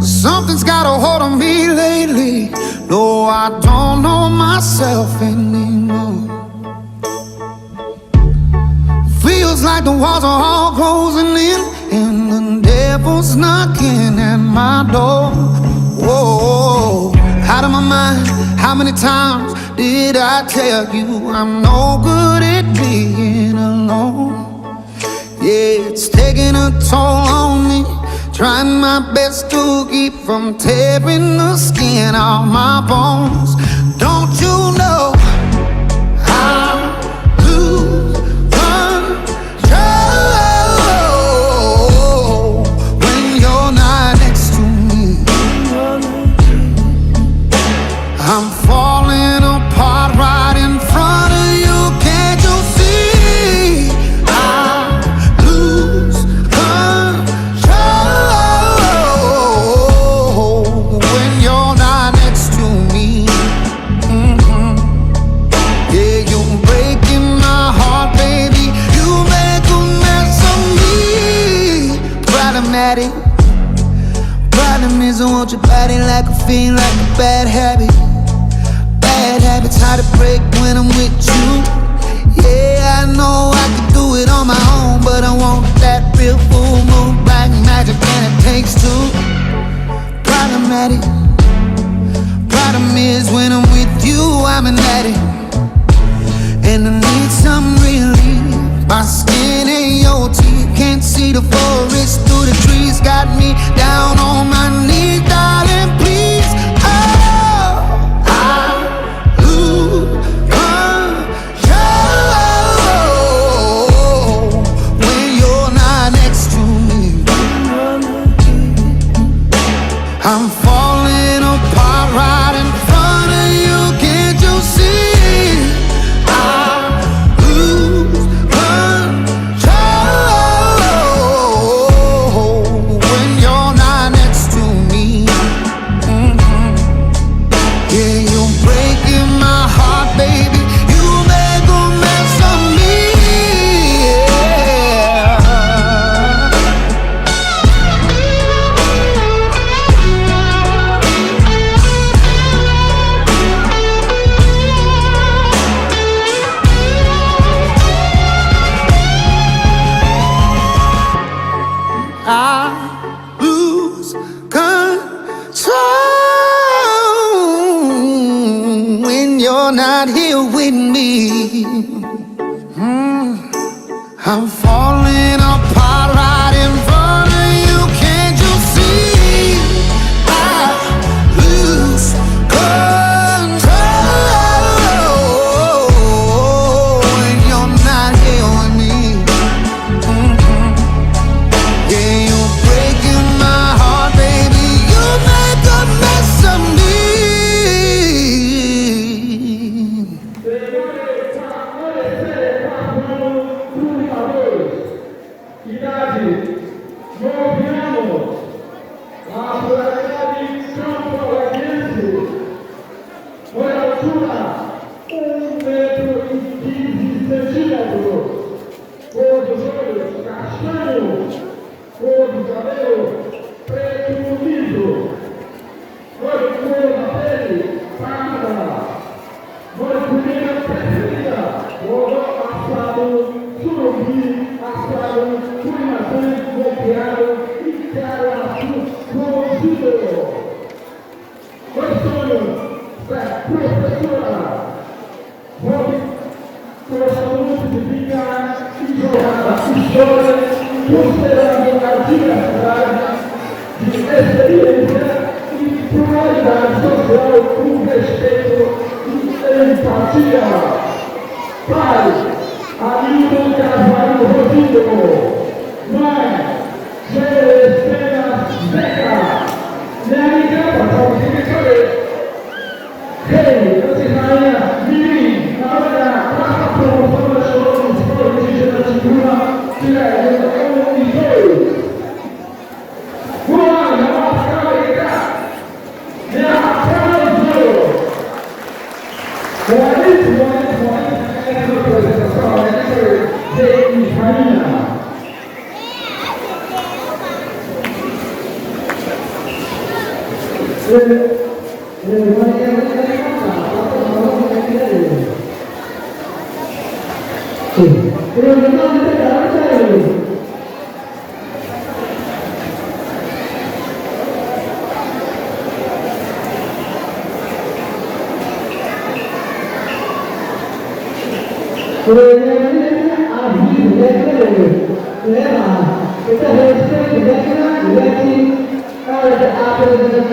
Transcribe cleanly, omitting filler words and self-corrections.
Something's got a hold on me lately. No, I don't know myself anymore. Feels like the walls are all closing in, and the devil's knocking at my door. Whoa, out of my mind. How many times did I tell you I'm no good at being alone? Yeah, it's taking a toll on me. Trying my best to keep from tearing the skin off my bones. Don't you know I lose control when you're not next to me? I'm falling apart right in front of you. Can't you see? I lose control when you're not next to me. Yeah, you're breaking my heart, baby. You make a mess of me. Problematic. Problem is I want your body like a fiend, like a bad habit. Bad habits hard to break when I'm with you. Yeah, I know I could do it on my own, but I want that real full moon black magic, and it takes two. Problematic. Problem is when I'm with you, I'm an addict, and I need some relief. My skin and your teeth can't see the forest through the trees. Got me down on my knees, darling, please. Oh, I lose control when you're not next to me. I'm falling apart right in front of you. Can't you see? I lose control when you're not next to me. Yeah, you're breaking my heart, baby. You make a mess of me. I lose control when you're not here with me. I'm falling apart right in front of you. Can't you see? I lose control when you're not here with me. Yeah, you're breaking my heart, baby. You make a mess of me. Kita harus